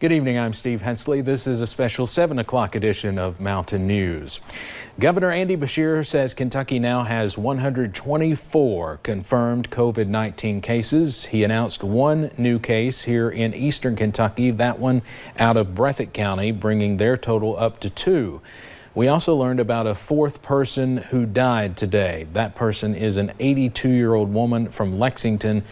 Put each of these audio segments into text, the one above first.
Good evening, I'm Steve Hensley. This is a special 7 o'clock edition of Mountain News. Governor Andy Beshear says Kentucky now has 124 confirmed COVID-19 cases. He announced one new case here in eastern Kentucky, that one out of Breathitt County, bringing their total up to 2. We also learned about a fourth person who died today. That person is an 82-year-old woman from Lexington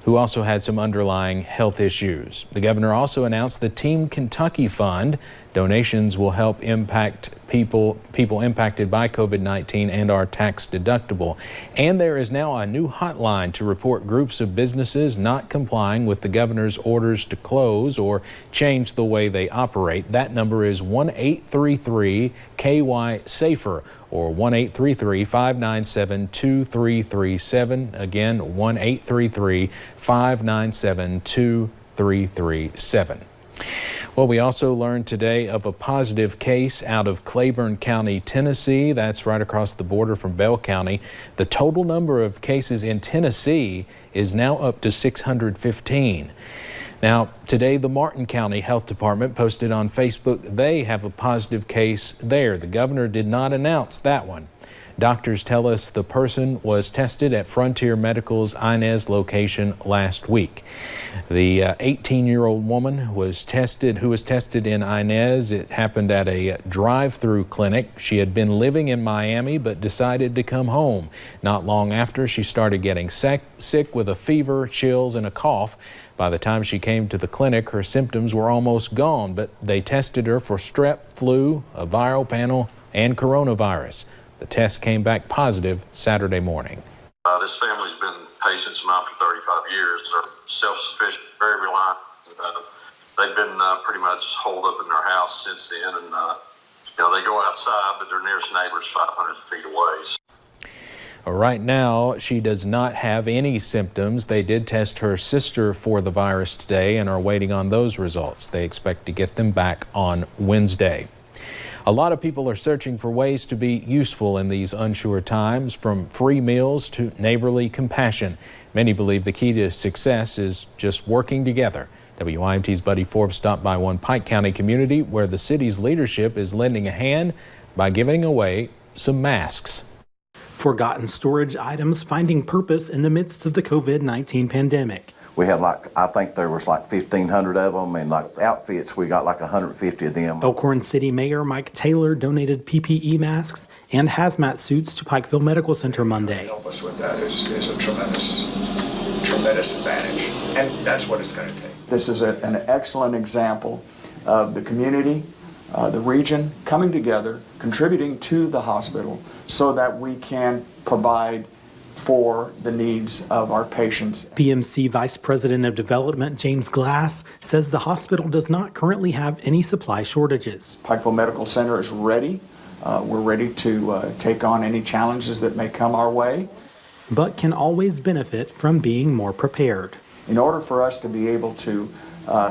who also had some underlying health issues. The governor also announced the Team Kentucky Fund. Donations will help impact people impacted by COVID-19 and are tax deductible. And there is now a new hotline to report groups of businesses not complying with the governor's orders to close or change the way they operate. That number is 1-833-KY-SAFER or 1-833-597-2337. Again, 1-833-597-2337. Well, we also learned today of a positive case out of Claiborne County, Tennessee. That's right across the border from Bell County. The total number of cases in Tennessee is now up to 615. Now, today the Martin County Health Department posted on Facebook they have a positive case there. The governor did not announce that one. Doctors tell us the person was tested at Frontier Medical's Inez location last week. The 18-year-old woman who was tested in Inez. It happened at a drive-through clinic. She had been living in Miami but decided to come home. Not long after, she started getting sick with a fever, chills, and a cough. By the time she came to the clinic, her symptoms were almost gone, but they tested her for strep, flu, a viral panel, and coronavirus. The test came back positive Saturday morning. This family's been patients of mine for 35 years. They're self-sufficient, very reliant. They've been pretty much holed up in their house since then, and they go outside, but their nearest neighbor's 500 feet away. Right now, she does not have any symptoms. They did test her sister for the virus today and are waiting on those results. They expect to get them back on Wednesday. A lot of people are searching for ways to be useful in these unsure times, from free meals to neighborly compassion. Many believe the key to success is just working together. WYMT's Buddy Forbes stopped by one Pike County community where the city's leadership is lending a hand by giving away some masks. Forgotten storage items finding purpose in the midst of the COVID-19 pandemic. We had I think there was 1,500 of them, and outfits, we got 150 of them. Elkhorn City Mayor Mike Taylor donated PPE masks and hazmat suits to Pikeville Medical Center Monday. Help us with that is a tremendous advantage, and that's what it's going to take. This is an excellent example of the community, the region coming together, contributing to the hospital so that we can provide for the needs of our patients. PMC Vice President of Development James Glass says the hospital does not currently have any supply shortages. Pikeville Medical Center is ready. We're ready to take on any challenges that may come our way. But can always benefit from being more prepared. In order for us to be able to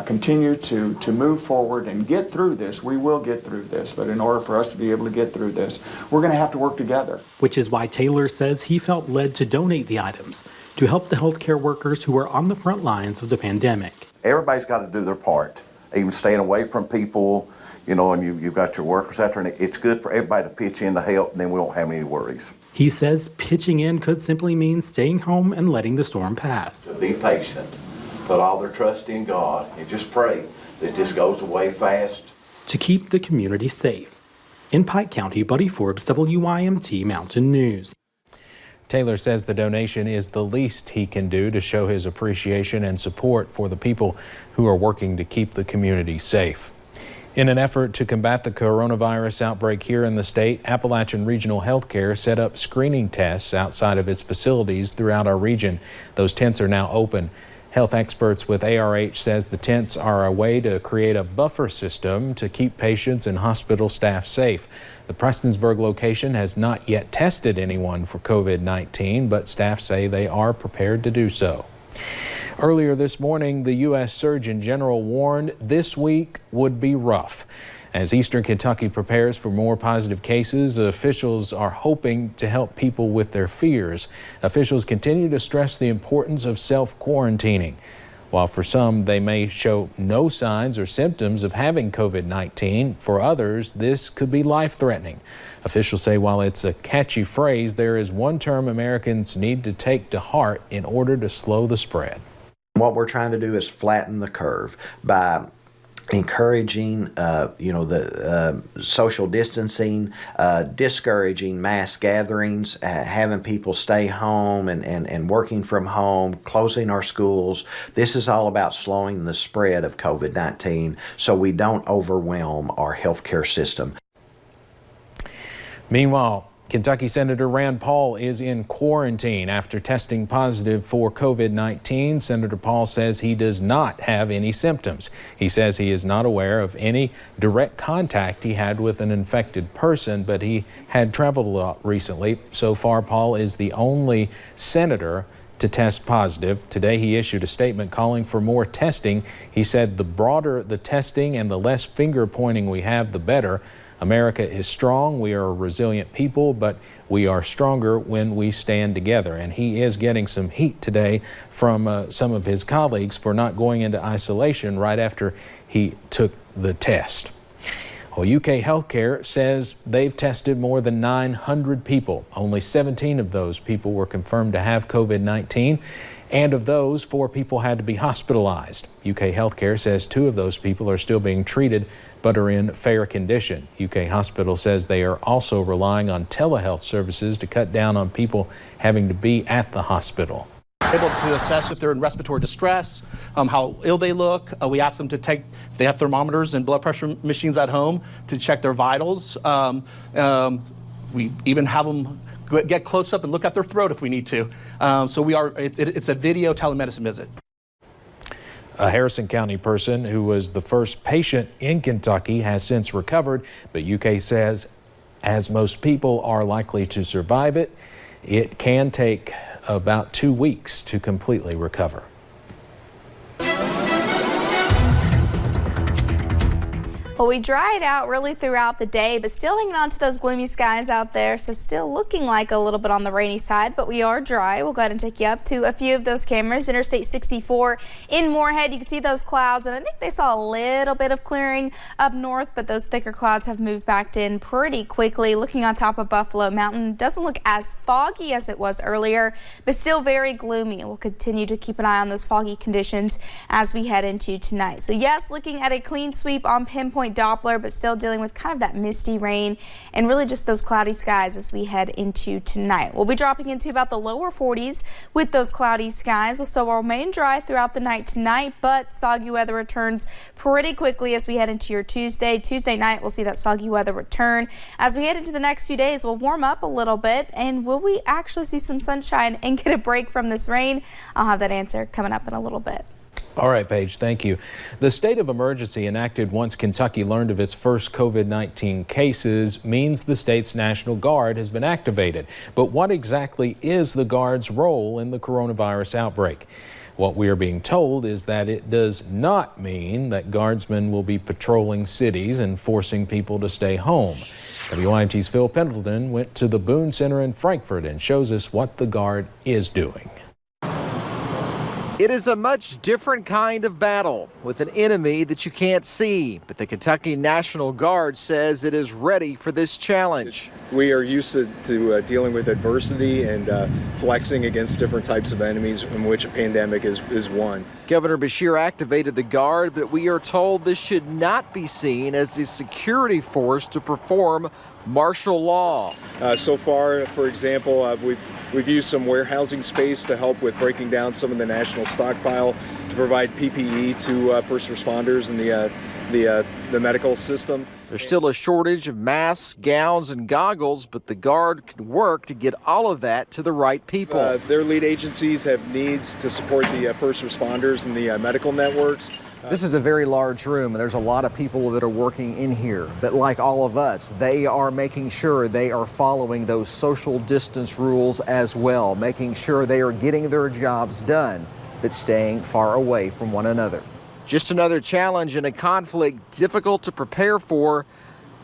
continue to move forward and get through this, we will get through this, but in order for us to be able to get through this, we're going to have to work together. Which is why Taylor says he felt led to donate the items to help the healthcare workers who are on the front lines of the pandemic. Everybody's got to do their part, even staying away from people, and you've got your workers out there, and it's good for everybody to pitch in to help, and then we won't have any worries. He says pitching in could simply mean staying home and letting the storm pass. Be patient. Put all their trust in God and just pray that this goes away fast. To keep the community safe. In Pike County, Buddy Forbes, WYMT Mountain News. Taylor says the donation is the least he can do to show his appreciation and support for the people who are working to keep the community safe. In an effort to combat the coronavirus outbreak here in the state, Appalachian Regional Healthcare set up screening tests outside of its facilities throughout our region. Those tents are now open. Health experts with ARH says the tents are a way to create a buffer system to keep patients and hospital staff safe. The Prestonsburg location has not yet tested anyone for COVID-19, but staff say they are prepared to do so. Earlier this morning, the U.S. Surgeon General warned this week would be rough. As Eastern Kentucky prepares for more positive cases, officials are hoping to help people with their fears. Officials continue to stress the importance of self-quarantining. While for some, they may show no signs or symptoms of having COVID-19, for others, this could be life-threatening. Officials say while it's a catchy phrase, there is one term Americans need to take to heart in order to slow the spread. What we're trying to do is flatten the curve by encouraging, the social distancing, discouraging mass gatherings, having people stay home and working from home, closing our schools. This is all about slowing the spread of COVID-19 so we don't overwhelm our healthcare system. Meanwhile, Kentucky Senator Rand Paul is in quarantine after testing positive for COVID-19. Senator Paul says he does not have any symptoms. He says he is not aware of any direct contact he had with an infected person, but he had traveled a lot recently. So far, Paul is the only senator to test positive. Today, he issued a statement calling for more testing. He said the broader the testing and the less finger pointing we have, the better. America is strong. We are a resilient people, but we are stronger when we stand together. And he is getting some heat today from some of his colleagues for not going into isolation right after he took the test. Well, UK Healthcare says they've tested more than 900 people. Only 17 of those people were confirmed to have COVID-19. And of those, 4 people had to be hospitalized. UK Healthcare says 2 of those people are still being treated but are in fair condition. UK Hospital says they are also relying on telehealth services to cut down on people having to be at the hospital. Able to assess if they're in respiratory distress, how ill they look. We ask them to take, if they have thermometers and blood pressure machines at home, to check their vitals. We even have them get close up and look at their throat if we need to. It's a video telemedicine visit. A Harrison County person who was the first patient in Kentucky has since recovered, but UK says as most people are likely to survive it, it can take about 2 weeks to completely recover. Well, we dried out really throughout the day, but still hanging on to those gloomy skies out there. So still looking like a little bit on the rainy side, but we are dry. We'll go ahead and take you up to a few of those cameras. Interstate 64 in Moorhead, you can see those clouds, and I think they saw a little bit of clearing up north, but those thicker clouds have moved back in pretty quickly. Looking on top of Buffalo Mountain, doesn't look as foggy as it was earlier, but still very gloomy. And we'll continue to keep an eye on those foggy conditions as we head into tonight. So yes, looking at a clean sweep on Pinpoint Doppler, but still dealing with kind of that misty rain and really just those cloudy skies as we head into tonight. We'll be dropping into about the lower 40s with those cloudy skies, so we'll remain dry throughout the night tonight, but soggy weather returns pretty quickly as we head into your Tuesday. Tuesday night, we'll see that soggy weather return. As we head into the next few days, we'll warm up a little bit, and will we actually see some sunshine and get a break from this rain? I'll have that answer coming up in a little bit. All right, Paige, thank you. The state of emergency enacted once Kentucky learned of its first COVID-19 cases means the state's National Guard has been activated. But what exactly is the Guard's role in the coronavirus outbreak? What we are being told is that it does not mean that Guardsmen will be patrolling cities and forcing people to stay home. WYMT's Phil Pendleton went to the Boone Center in Frankfort and shows us what the Guard is doing. It is a much different kind of battle with an enemy that you can't see, but the Kentucky National Guard says it is ready for this challenge. We are used to dealing with adversity and flexing against different types of enemies, in which a pandemic is one. Governor Beshear activated the Guard, but we are told this should not be seen as a security force to perform martial law. So far, for example, we've used some warehousing space to help with breaking down some of the national stockpile to provide PPE to first responders and the medical system. There's still a shortage of masks, gowns, and goggles, but the Guard can work to get all of that to the right people. Their lead agencies have needs to support the first responders and the medical networks. This is a very large room, and there's a lot of people that are working in here. But like all of us, they are making sure they are following those social distance rules as well, making sure they are getting their jobs done, but staying far away from one another. Just another challenge in a conflict difficult to prepare for,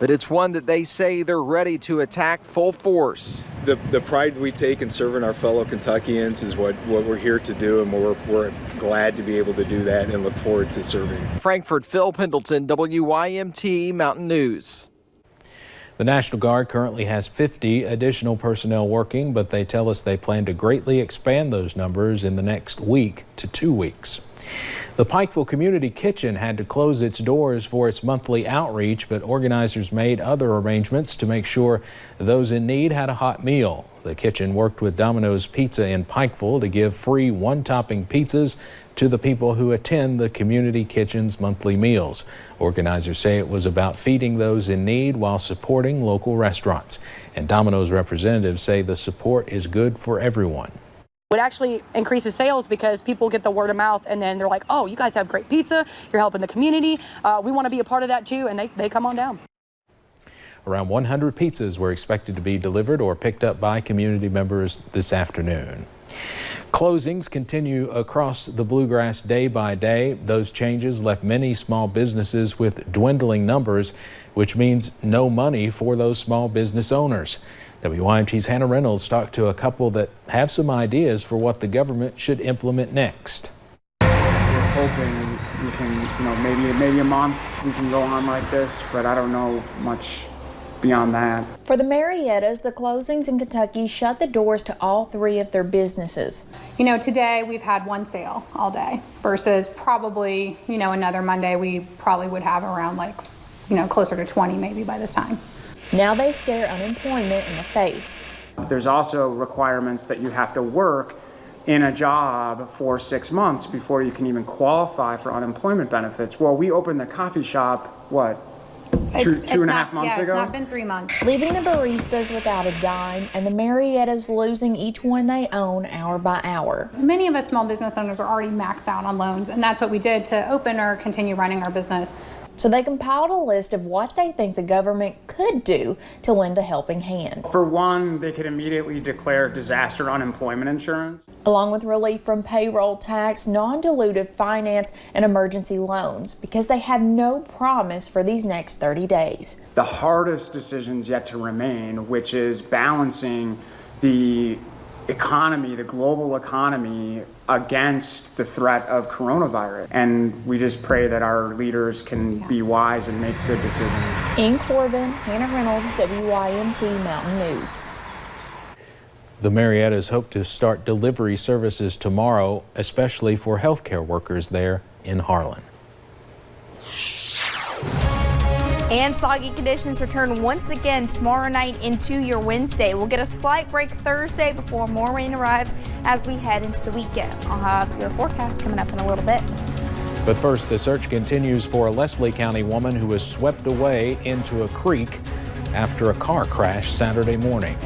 but it's one that they say they're ready to attack full force. The pride we take in serving our fellow Kentuckians is what we're here to do, and we're glad to be able to do that and look forward to serving. Frankfort, Phil Pendleton, WYMT Mountain News. The National Guard currently has 50 additional personnel working, but they tell us they plan to greatly expand those numbers in the next week to 2 weeks. The Pikeville Community Kitchen had to close its doors for its monthly outreach, but organizers made other arrangements to make sure those in need had a hot meal. The kitchen worked with Domino's Pizza in Pikeville to give free one-topping pizzas to the people who attend the Community Kitchen's monthly meals. Organizers say it was about feeding those in need while supporting local restaurants. And Domino's representatives say the support is good for everyone. It actually increases sales because people get the word of mouth, and then they're like, oh, you guys have great pizza, you're helping the community, we want to be a part of that too, and they come on down. Around 100 pizzas were expected to be delivered or picked up by community members this afternoon. Closings continue across the Bluegrass day by day. Those changes left many small businesses with dwindling numbers, which means no money for those small business owners. WYMT's Hannah Reynolds talked to a couple that have some ideas for what the government should implement next. We're hoping we can, maybe a month we can go on like this, but I don't know much beyond that. For the Mariettas, the closings in Kentucky shut the doors to all 3 of their businesses. Today we've had 1 sale all day versus probably, another Monday we probably would have around closer to 20 maybe by this time. Now they stare unemployment in the face. There's also requirements that you have to work in a job for 6 months before you can even qualify for unemployment benefits. Well, we opened the coffee shop, two and a half months ago? It's not been 3 months. Leaving the baristas without a dime and the Mariettas losing each one they own hour by hour. Many of us small business owners are already maxed out on loans, and that's what we did to open or continue running our business. So they compiled a list of what they think the government could do to lend a helping hand. For one, they could immediately declare disaster unemployment insurance. Along with relief from payroll tax, non-dilutive finance, and emergency loans, because they have no promise for these next 30 days. The hardest decisions yet to remain, which is balancing the economy, the global economy, against the threat of coronavirus. And we just pray that our leaders can be wise and make good decisions. In Corbin, Hannah Reynolds, WYMT Mountain News. The Mariettas hope to start delivery services tomorrow, especially for healthcare workers there in Harlan. And soggy conditions return once again tomorrow night into your Wednesday. We'll get a slight break Thursday before more rain arrives as we head into the weekend. I'll have your forecast coming up in a little bit. But first, the search continues for a Leslie County woman who was swept away into a creek after a car crash Saturday morning.